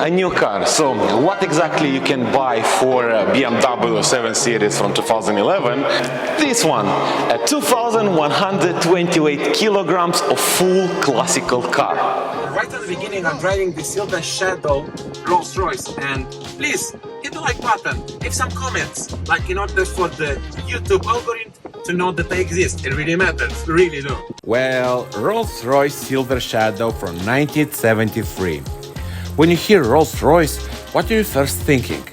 a new car. So what exactly you can buy for a BMW 7 Series from 2011? This one, a 2,128 kilograms of full classical car. Right at the beginning, I'm driving the Silver Shadow Rolls-Royce, and please hit the like button, leave some comments, like in order for the YouTube algorithm to know that I exist. It really matters, really do. Well, Rolls-Royce Silver Shadow from 1973. When you hear Rolls-Royce, what are you first thinking?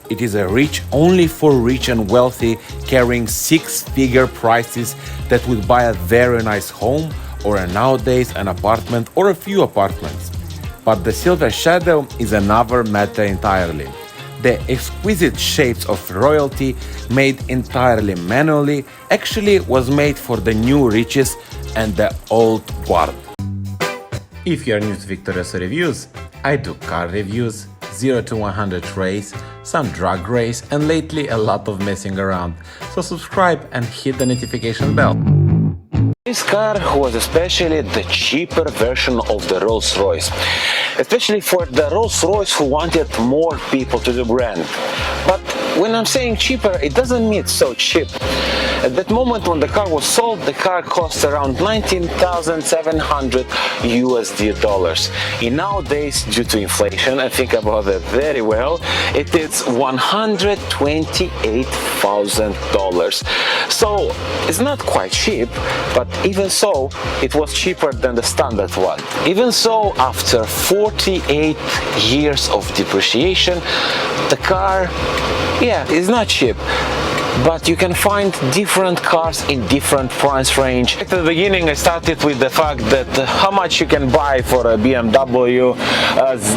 It is a rich only for rich and wealthy, carrying six-figure prices that would buy a very nice home or nowadays an apartment or a few apartments. But the Silver Shadow is another matter entirely. The exquisite shapes of royalty, made entirely manually, actually was made for the new riches and the old guard. If you are new to Victorioso reviews, I do car reviews, 0 to 100 race, some drag race, and lately a lot of messing around. So subscribe and hit the notification bell. This car was especially the cheaper version of the Rolls-Royce, especially for the Rolls-Royce who wanted more people to the brand. But when I'm saying cheaper, it doesn't mean so cheap. At that moment when the car was sold, the car cost around 19,700 USD dollars. In nowadays, due to inflation, I think about it very well, it is $128,000. So it's not quite cheap, but even so, it was cheaper than the standard one. Even so, after 48 years of depreciation, the car, yeah, is not cheap. But you can find different cars in different price range. At the beginning, I started with the fact that how much you can buy for a BMW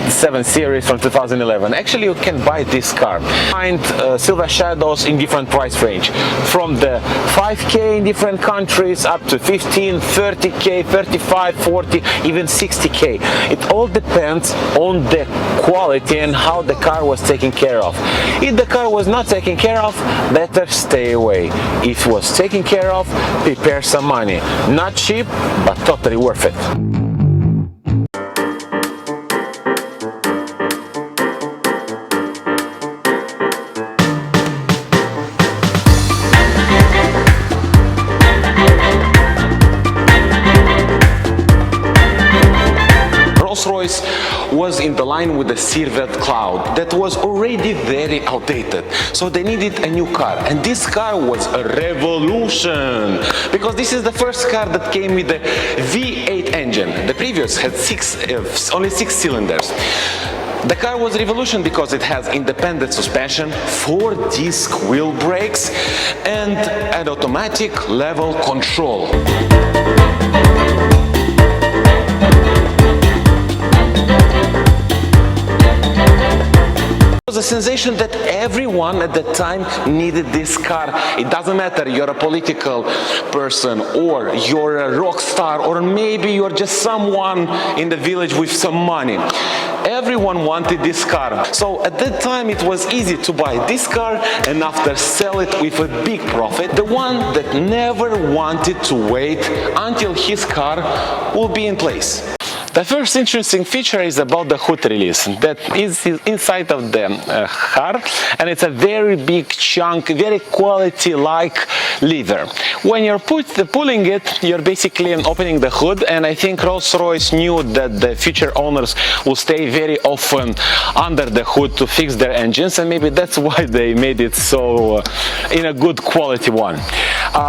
7 Series from 2011. Actually, you can buy this car. Find Silver Shadows in different price range, from the 5K in different countries up to 15, 30K, 35, 40, even 60K. It all depends on the quality and how the car was taken care of. If the car was not taken care of, better stay away. If it was taken care of, prepare some money. Not cheap, but totally worth it. Rolls-Royce was in the line with the Silver Cloud that was already very outdated, so they needed a new car, and this car was a revolution because this is the first car that came with the V8 engine. The previous had only 6 cylinders. The car was a revolution because it has independent suspension, 4-disc wheel brakes, and an automatic level control. It was a sensation that everyone at that time needed this car. It doesn't matter you're a political person or you're a rock star or maybe you're just someone in the village with some money. Everyone wanted this car. So at that time it was easy to buy this car and after sell it with a big profit. The one that never wanted to wait until his car will be in place. The first interesting feature is about the hood release that is inside of the car, and it's a very big chunk, very quality-like leather. When you're pulling it, you're basically opening the hood, and I think Rolls-Royce knew that the future owners will stay very often under the hood to fix their engines, and maybe that's why they made it so in a good quality one.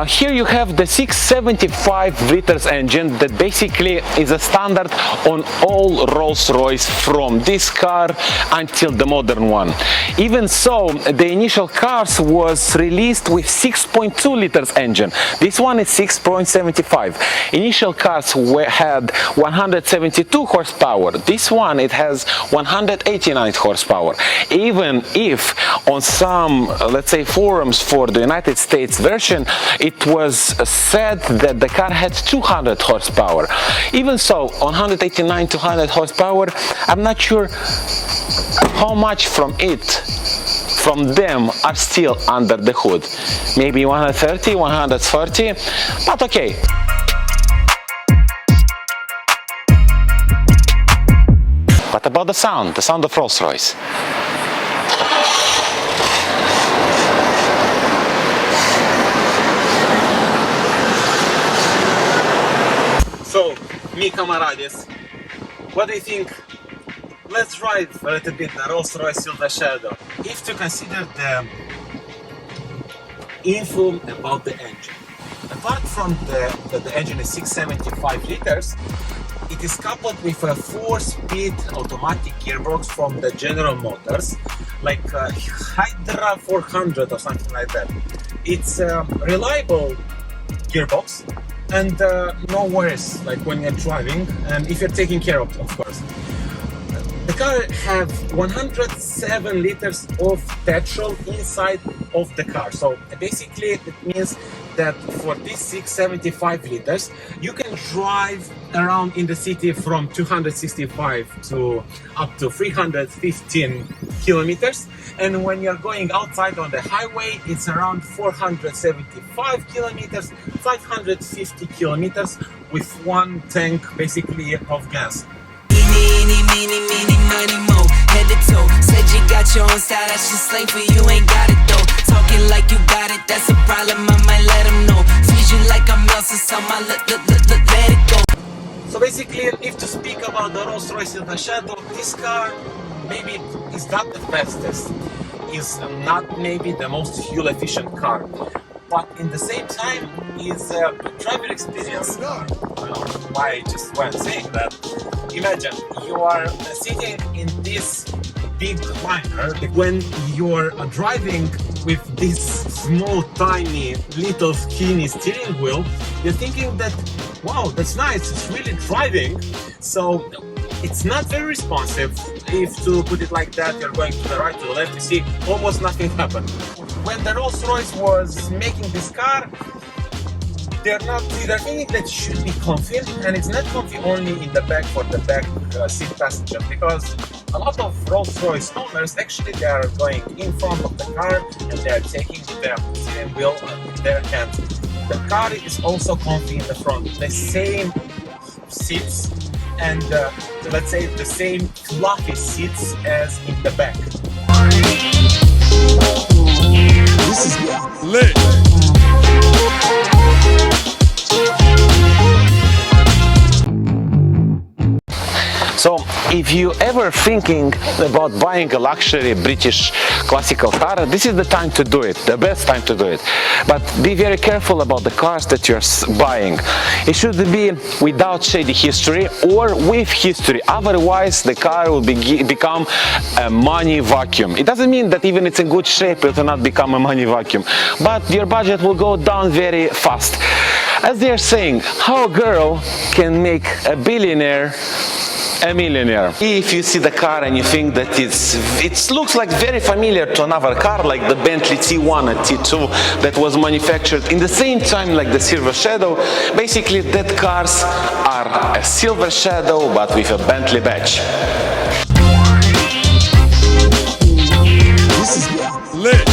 Here you have the 675 liters engine that basically is a standard on all Rolls-Royce from this car until the modern one. Even so, the initial cars was released with 6.2 liters engine. This one is 6.75. Initial cars had 172 horsepower. This one, it has 189 horsepower. Even if on some, let's say, forums for the United States version, it was said that the car had 200 horsepower. Even so, 189 to 100 horsepower, I'm not sure how much from them are still under the hood. Maybe 130, 140, but okay. What about the sound of Rolls-Royce? So, me camarades, what do you think? Let's drive a little bit the Rolls-Royce Silver Shadow. If to consider the info about the engine. Apart from the engine is 675 liters, it is coupled with a 4-speed automatic gearbox from the General Motors, like Hydra 400 or something like that. It's a reliable gearbox and no worries like when you're driving and if you're taking care of course. The car have 107 liters of petrol inside of the car. So basically it means that for this 675 liters, you can drive around in the city from 265 to up to 315 kilometers. And when you're going outside on the highway, it's around 475 kilometers, 550 kilometers with one tank basically of gas. Meeny, money, mo, head to toe. Said you got your own style, that's just slang for you, ain't got it though. Talking like you got it, that's a problem, I might let them know. Freeze you like I'm Elsa, so my let it go. So basically, if to speak about the Rolls-Royce Silver Shadow, this car maybe is not the fastest, is not maybe the most fuel efficient car, but in the same time is a driver experience. Why I'm saying that? Imagine you are sitting in this big liner when you're driving with this small, tiny, little, skinny steering wheel. You're thinking that, wow, that's nice. It's really driving. So it's not very responsive. If to put it like that, you're going to the right, to the left. You see, almost nothing happened. When the Rolls-Royce was making this car, they're thinking that it should be comfy, and it's not comfy only in the back for the back seat passenger, because a lot of Rolls-Royce owners actually they are going in front of the car and they are taking the steering wheel in their hand. The car is also comfy in the front, the same seats and let's say the same fluffy seats as in the back. This is lit. So if you ever thinking about buying a luxury British classical car, this is the time to do it, the best time to do it. But be very careful about the cars that you're buying. It should be without shady history or with history, otherwise the car will become a money vacuum. It doesn't mean that even it's in good shape it will not become a money vacuum, but your budget will go down very fast. As they are saying, how a girl can make a billionaire a millionaire. If you see the car and you think that it looks like very familiar to another car like the Bentley T1 and T2 that was manufactured in the same time like the Silver Shadow, basically that cars are a Silver Shadow but with a Bentley badge. This is lit.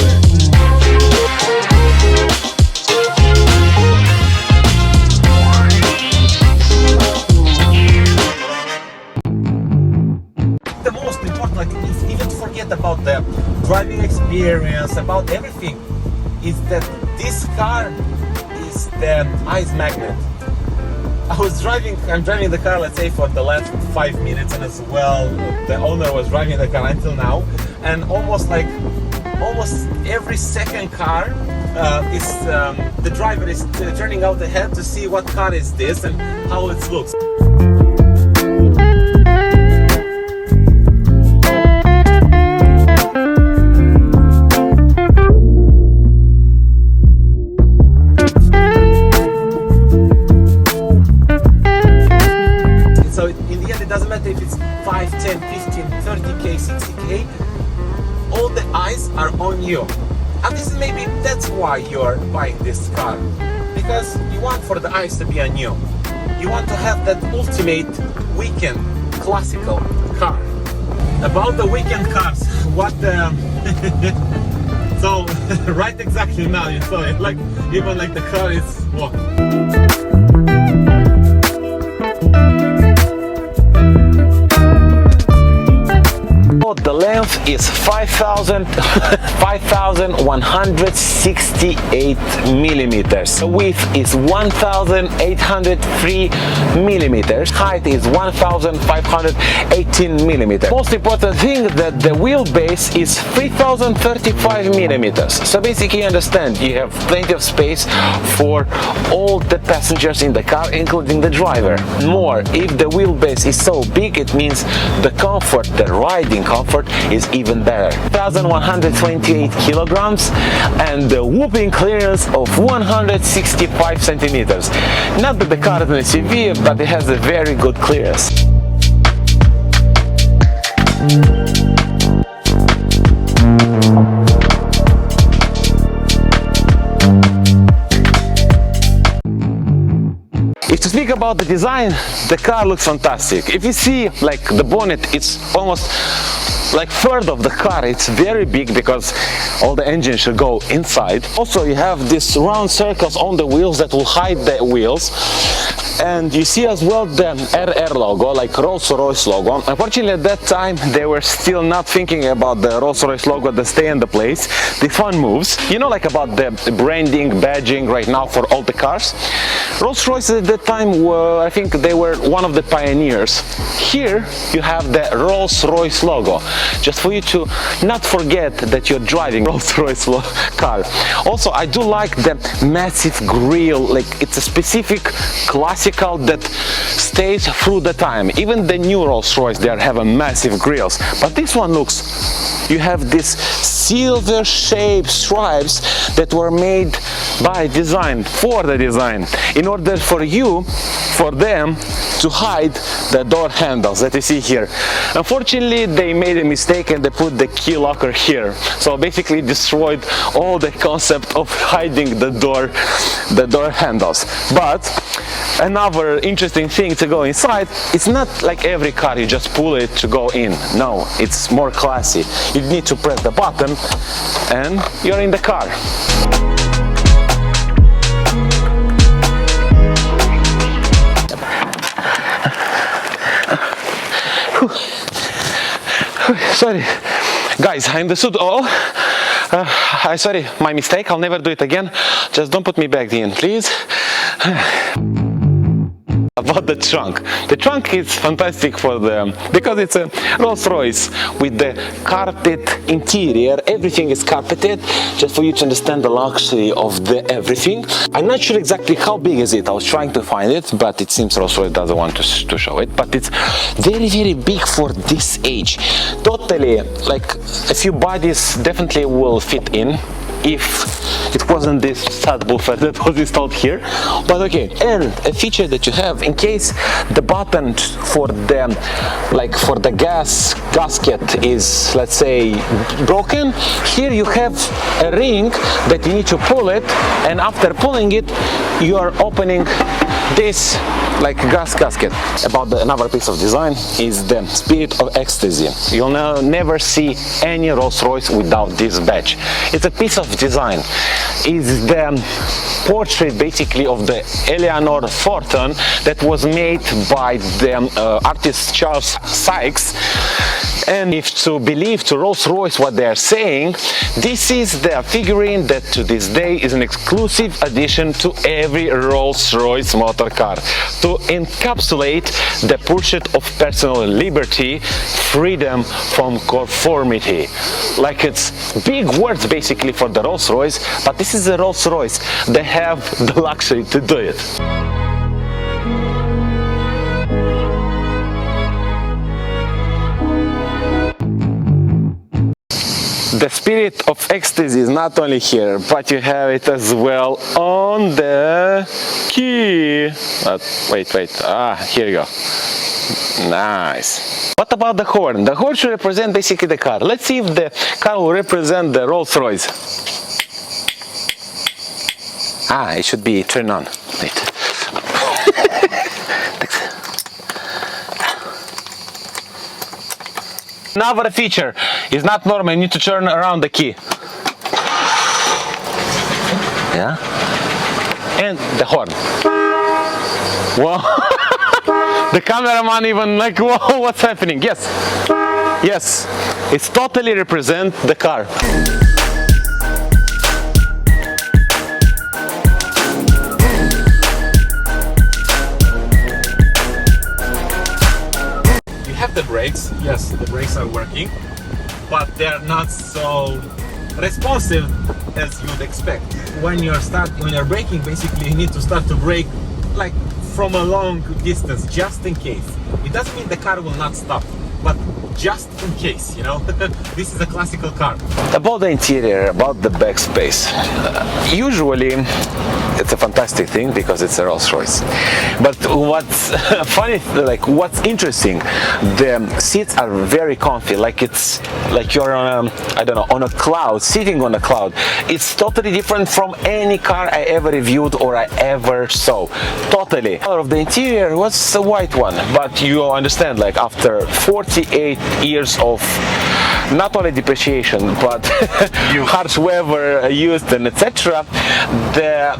The most important, like even forget about the driving experience, about everything, is that this car is the ice magnet. I'm driving the car, let's say, for the last 5 minutes, and as well, the owner was driving the car until now, and almost every second car the driver is turning out the head to see what car is this and how it looks. So in the end, it doesn't matter if it's 5, 10, 15, 30k, 60k, all the eyes are on you. And this is maybe that's why you're buying this car, because you want for the eyes to be on you. You want to have that ultimate weekend classical car. About the weekend cars, what so right exactly now you saw it, like even like the car is is 5,168 millimeters. The width is 1,803 millimeters. Height is 1,518 millimeters. Most important thing that the wheelbase is 3,035 millimeters. So basically, you understand, you have plenty of space for all the passengers in the car, including the driver. More, if the wheelbase is so big, it means the comfort, the riding comfort is even better. 1,128 kilograms and the whooping clearance of 165 centimeters. Not that the car is an SUV, but it has a very good clearance. If to speak about the design, the car looks fantastic. If you see like the bonnet, it's almost like third of the car. It's very big because all the engine should go inside. Also, you have these round circles on the wheels that will hide the wheels. And you see as well the RR logo, like Rolls-Royce logo. Unfortunately, at that time, they were still not thinking about the Rolls-Royce logo that stay in the place. This one moves. You know, like about the branding, badging right now for all the cars. Rolls-Royce at that time, I think they were one of the pioneers. Here, you have the Rolls-Royce logo, just for you to not forget that you're driving Rolls-Royce car. Also, I do like the massive grille, like it's a specific classical that stays through the time. Even the new Rolls-Royce, they have a massive grills, but this one looks, you have this silver shaped stripes that were made by design, for the design, in order for them to hide the door handles that you see here. Unfortunately, they made a mistake and they put the key locker here, so basically destroyed all the concept of hiding the door handles. But another interesting thing to go inside, it's not like every car you just pull it to go in. No, it's more classy. You need to press the button and you're in the car. Sorry, guys, I understood all. Sorry, my mistake. I'll never do it again. Just don't put me back in, please. About the trunk. The trunk is fantastic because it's a Rolls-Royce with the carpet interior. Everything is carpeted, just for you to understand the luxury of the everything. I'm not sure exactly how big is it. I was trying to find it, but it seems Rolls-Royce doesn't want to show it. But it's very, very big for this age. Totally, like a few bodies definitely will fit in if it wasn't this subwoofer that was installed here. But okay, and a feature that you have in case the button for the gas gasket is, let's say, broken, here you have a ring that you need to pull it, and after pulling it you are opening this like gas gasket. About another piece of design is the Spirit of Ecstasy. You'll never see any Rolls-Royce without this badge. It's a piece of design. It's the portrait basically of the Eleanor Thornton that was made by the artist Charles Sykes. And if to believe to Rolls-Royce what they are saying, this is the figurine that to this day is an exclusive addition to every Rolls-Royce motor car to encapsulate the pursuit of personal liberty, freedom from conformity. Like, it's big words basically for the Rolls-Royce, but this is a Rolls-Royce. They have the luxury to do it. The Spirit of Ecstasy is not only here, but you have it as well on the key. Wait, here you go. Nice. What about the horn? The horn should represent basically the car. Let's see if the car will represent the Rolls-Royce. It should be turned on. Wait. Another feature is not normal. You need to turn around the key. Yeah. And the horn. Wow. The cameraman even like, whoa, what's happening? Yes. Yes, it's totally represent the car. You have the brakes, yes, the brakes are working, but they're not so responsive as you would expect. When you're braking, basically you need to start to brake like from a long distance, just in case. It doesn't mean the car will not stop, but just in case, you know. This is a classical car. About the interior, about the back space. Usually it's a fantastic thing because it's a Rolls-Royce. But what's funny, like what's interesting, the seats are very comfy, like it's like you're on a, I don't know, on a cloud, sitting on a cloud. It's totally different from any car I ever reviewed or I ever saw. Totally. The color of the interior was a white one, but you understand, like after 48 years of not only depreciation but harsh weather used and etc., the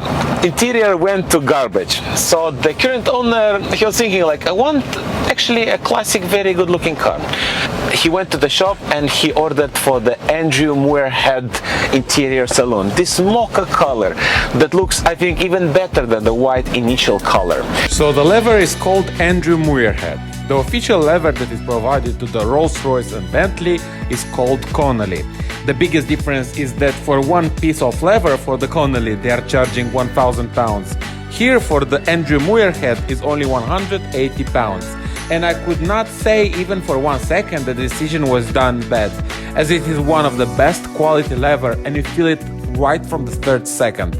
interior went to garbage. So the current owner, he was thinking like, I want actually a classic, very good looking car. He went to the shop and he ordered for the Andrew Muirhead interior saloon this mocha color that looks, I think, even better than the white initial color. So the leather is called Andrew Muirhead. The official leather that is provided to the Rolls-Royce and Bentley is called Connolly. The biggest difference is that for one piece of leather for the Connolly they are charging £1,000. Here for the Andrew Muirhead is only £180. And I could not say even for 1 second the decision was done bad, as it is one of the best quality leather and you feel it right from the third second.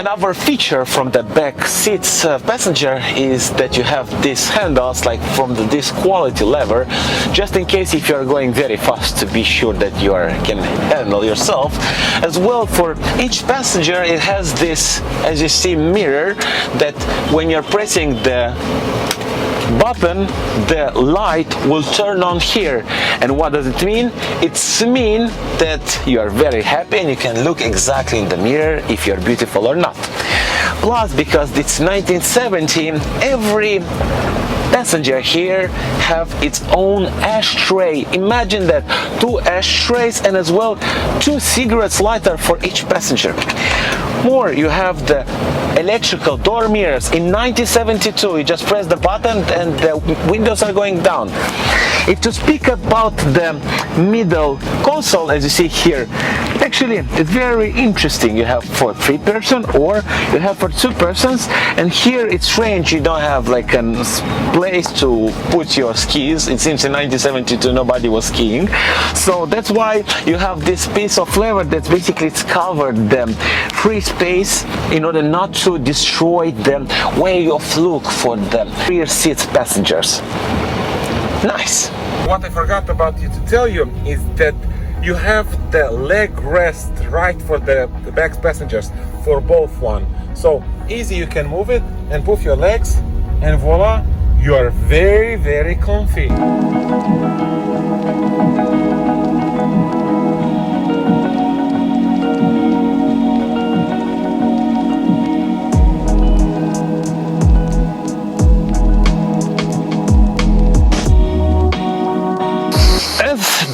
Another feature from the back seats passenger is that you have these handles like from this quality lever, just in case if you are going very fast to be sure that you can handle yourself. As well, for each passenger it has this, as you see, mirror that when you're pressing the button the light will turn on here. And what does it mean? It's mean that you are very happy and you can look exactly in the mirror if you're beautiful or not. Plus, because it's 1970, every passenger here have its own ashtray. Imagine that, 2 ashtrays and as well 2 cigarettes lighter for each passenger. More, you have the electrical door mirrors. In 1972, you just press the button and the windows are going down. If to speak about the middle console, as you see here, actually it's very interesting. You have for 3 person or you have for 2 persons, and here it's strange, you don't have like a place to put your skis. It seems in 1972 nobody was skiing, so that's why you have this piece of leather that's basically it's covered the free space in order not to destroy the way of look for the rear seats passengers. Nice. What I forgot about you to tell you is that you have the leg rest right for the back passengers for both one. So easy, you can move it and move your legs and voila, you are very, very comfy.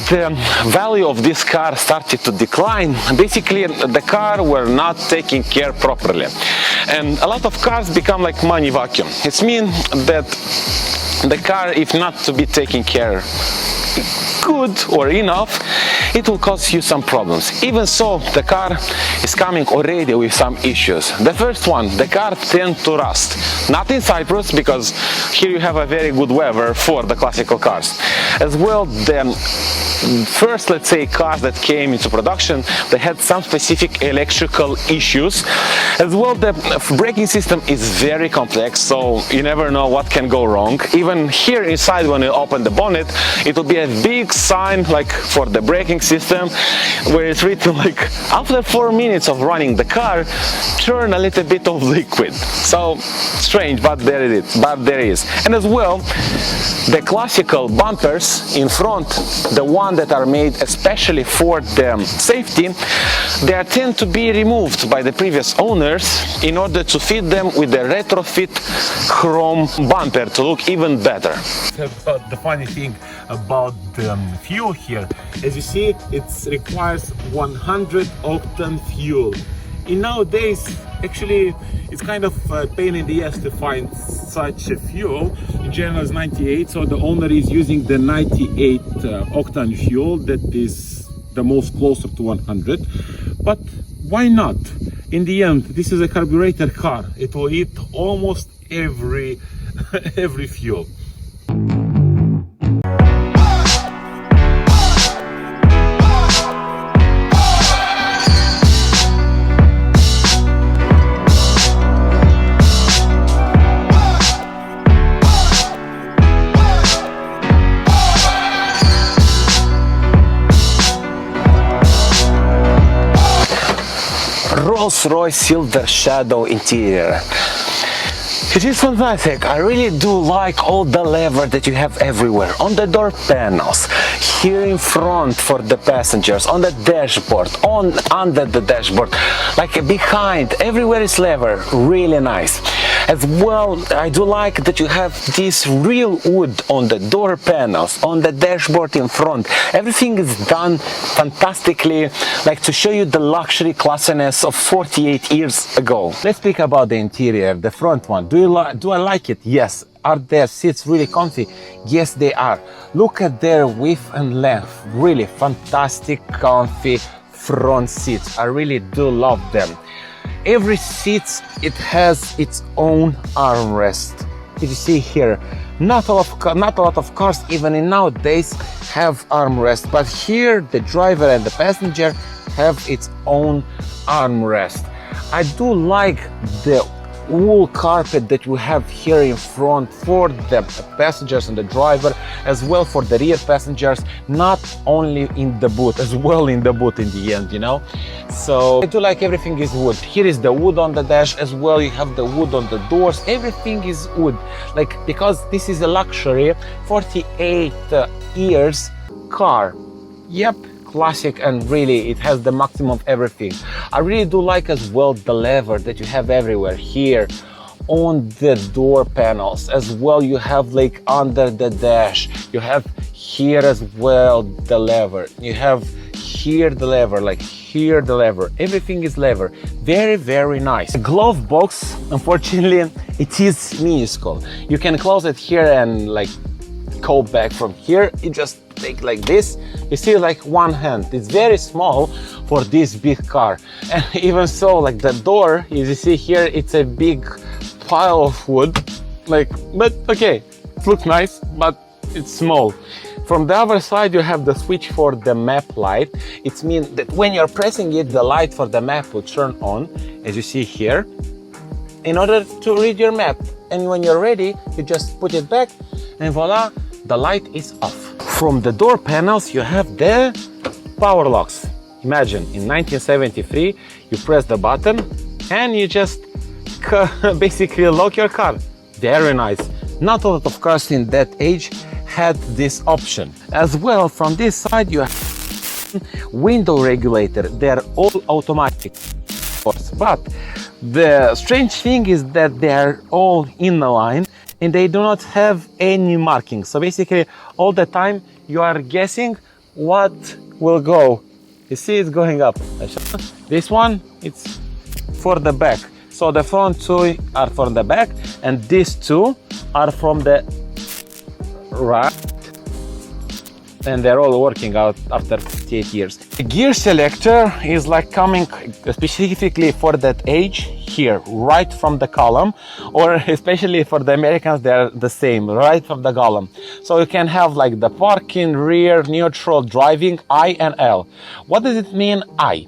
The value of this car started to decline. Basically, the car were not taken care properly, and a lot of cars become like money vacuum. It means that the car, if not to be taken care good or enough, it will cause you some problems. Even so, the car is coming already with some issues. The first one, the car tends to rust. Not in Cyprus, because here you have a very good weather for the classical cars. As well, the first, let's say, cars that came into production, they had some specific electrical issues. As well, the braking system is very complex, so you never know what can go wrong. Even here inside, when you open the bonnet, it will be a big sign like for the braking system, where it's written like, after 4 minutes of running the car, turn a little bit of liquid. So strange, but there it is. And as well, the classical bumpers in front, the one that are made especially for the safety, they tend to be removed by the previous owners in order to fit them with the retrofit chrome bumper to look even better. The funny thing about the fuel here, as you see, it requires 100 octane fuel. In nowadays, actually, it's kind of a pain in the ass to find such a fuel. In general, it's 98, so the owner is using the 98 octane fuel that is the most closer to 100. But why not? In the end, this is a carburetor car. It will eat almost every fuel. Rolls-Royce Silver Shadow interior. It is fantastic. I really do like all the lever that you have everywhere. On the door panels, here in front for the passengers, on the dashboard, under the dashboard, like behind, everywhere is lever. Really nice. As well, I do like that you have this real wood on the door panels, on the dashboard in front. Everything is done fantastically, like to show you the luxury classiness of 48 years ago. Let's speak about the interior, the front one. Do I like it? Yes. Are their seats really comfy? Yes, they are. Look at their width and length. Really fantastic, comfy front seats. I really do love them. Every seat, it has its own armrest. If you see here, not a lot of cars, even in nowadays, have armrest. But here, the driver and the passenger have its own armrest. I do like the wool carpet that we have here in front for the passengers and the driver, as well for the rear passengers, not only in the boot, as well in the boot in the end, you know. So I do like everything is wood. Here is the wood on the dash, as well you have the wood on the doors. Everything is wood, like, because this is a luxury 48 years car. Yep, classic, and really it has the maximum of everything. I really do like as well the lever that you have everywhere here on the door panels. As well, you have like under the dash, you have here as well the lever, you have here the lever, like here the lever. Everything is lever. Very, very nice. The glove box, unfortunately, it is minuscule. You can close it here and like go back from here. You just take like this. You see, like one hand. It's very small for this big car. And even so, like the door, as you see here, it's a big pile of wood. Like, but okay, it looks nice, but it's small. From the other side, you have the switch for the map light. It means that when you're pressing it, the light for the map will turn on, as you see here, in order to read your map. And when you're ready, you just put it back, and voila, the light is off. From the door panels, you have the power locks. Imagine, in 1973, you press the button, and you just basically lock your car. Very nice. Not a lot of cars in that age had this option. As well, from this side, you have window regulator. They're all automatic, of course. But the strange thing is that they are all in a line and they do not have any markings. So basically, all the time you are guessing what will go. You see, it's going up. This one, it's for the back. So the front two are from the back, and these two are from the right, and they're all working out after 58 years. The gear selector is like coming specifically for that age. here, right from the column, or especially for the Americans, they're the same, right from the column. So you can have like the parking, rear, neutral, driving, I and L. What does it mean, I?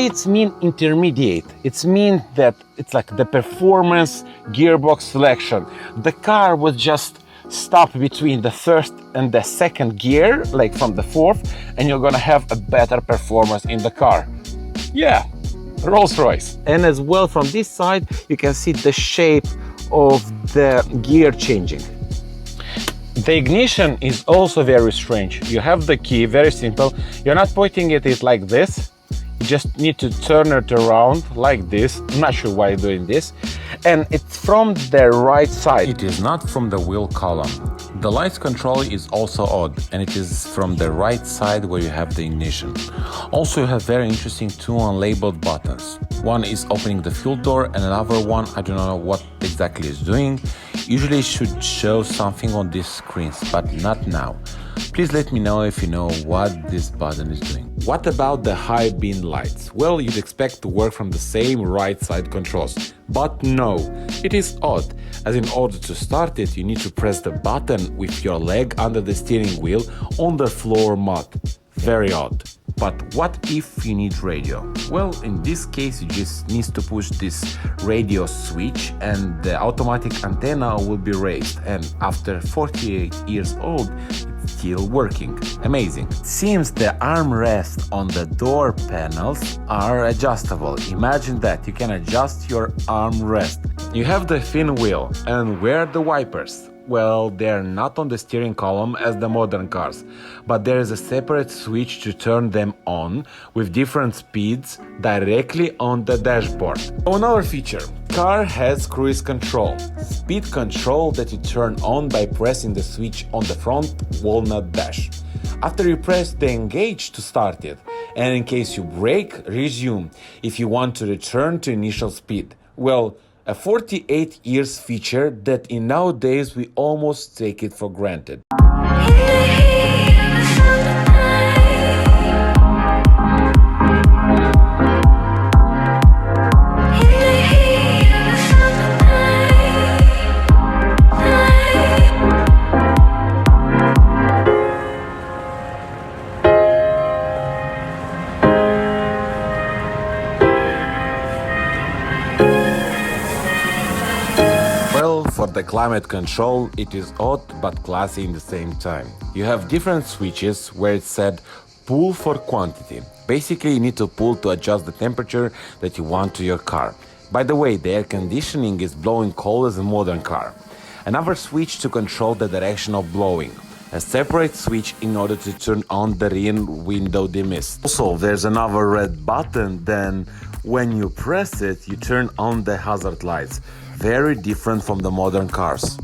It's mean intermediate. It's mean that it's like the performance gearbox selection. The car was just stop between the first and the second gear, like from the fourth, and you're gonna have a better performance in the car. Yeah, Rolls-Royce. And as well from this side, you can see the shape of the gear changing. The ignition is also very strange. You have the key, very simple. You're not pointing at it like this. You just need to turn it around like this. I'm not sure why I'm doing this. And it's from the right side. It is not from the wheel column. The lights control is also odd, and it is from the right side where you have the ignition. Also, you have very interesting two unlabeled buttons. One is opening the fuel door, and another one, I don't know what exactly it's doing. Usually it should show something on these screens, but not now. Please let me know if you know what this button is doing. What about the high beam lights? Well, you'd expect to work from the same right side controls, but no, it is odd, as in order to start it, you need to press the button with your leg under the steering wheel on the floor mat. Very odd. But what if you need radio? Well, in this case, you just need to push this radio switch and the automatic antenna will be raised, and after 48 years old, it's still working. Amazing. It seems the armrest on the door panels are adjustable. Imagine that, you can adjust your armrest. You have the thin wheel, and where are the wipers? Well, they're not on the steering column as the modern cars, but there is a separate switch to turn them on with different speeds directly on the dashboard. Another feature, car has cruise control, speed control that you turn on by pressing the switch on the front walnut dash. After you press the engage to start it, and in case you brake, resume if you want to return to initial speed. Well, a 48 years feature that in nowadays we almost take it for granted. For the climate control, it is odd but classy in the same time. You have different switches where it said pull for quantity. Basically, you need to pull to adjust the temperature that you want to your car. By the way, the air conditioning is blowing cold as a modern car. Another switch to control the direction of blowing. A separate switch in order to turn on the rear window demist. Also, there's another red button, then when you press it, you turn on the hazard lights. Very different from the modern cars.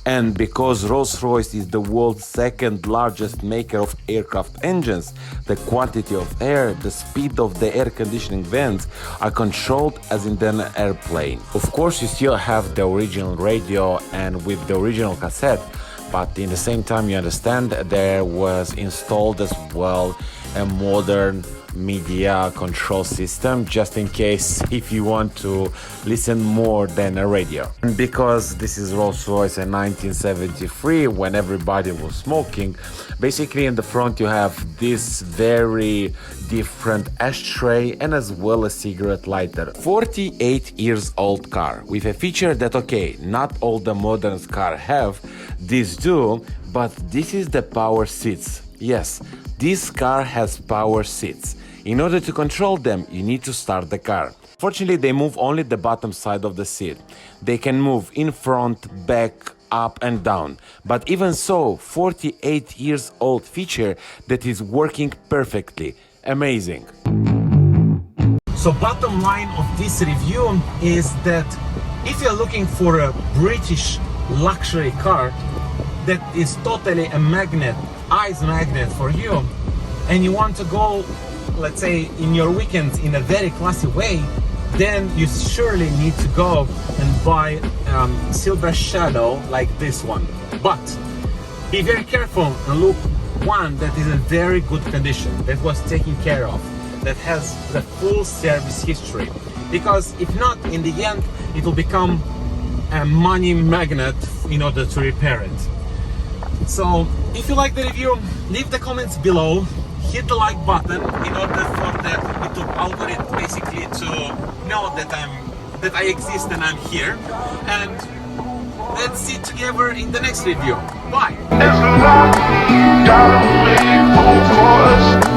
And because Rolls-Royce is the world's second largest maker of aircraft engines, the quantity of air, the speed of the air conditioning vents are controlled as in an airplane. Of course, you still have the original radio and with the original cassette, but in the same time you understand there was installed as well a modern media control system, just in case if you want to listen more than a radio. And because this is Rolls-Royce in 1973, when everybody was smoking, basically in the front you have this very different ashtray and as well a cigarette lighter. 48 years old car with a feature that, okay, not all the modern cars have, these do, but this is the power seats. Yes, this car has power seats. In order to control them, you need to start the car. Fortunately, they move only the bottom side of the seat. They can move in front, back, up and down. But even so, 48 years old feature that is working perfectly. Amazing. So bottom line of this review is that if you're looking for a British luxury car that is totally a magnet, eyes magnet for you, and you want to go, let's say, in your weekends in a very classy way, then you surely need to go and buy Silver Shadow like this one. But be very careful and look one that is in very good condition, that was taken care of, that has the full service history. because if not, in the end it will become a money magnet in order to repair it. So if you like the review, leave the comments below, hit the like button in order for the YouTube algorithm basically to know that I exist and I'm here. And let's see together in the next review. Bye! It's a lot, gotta wait for us.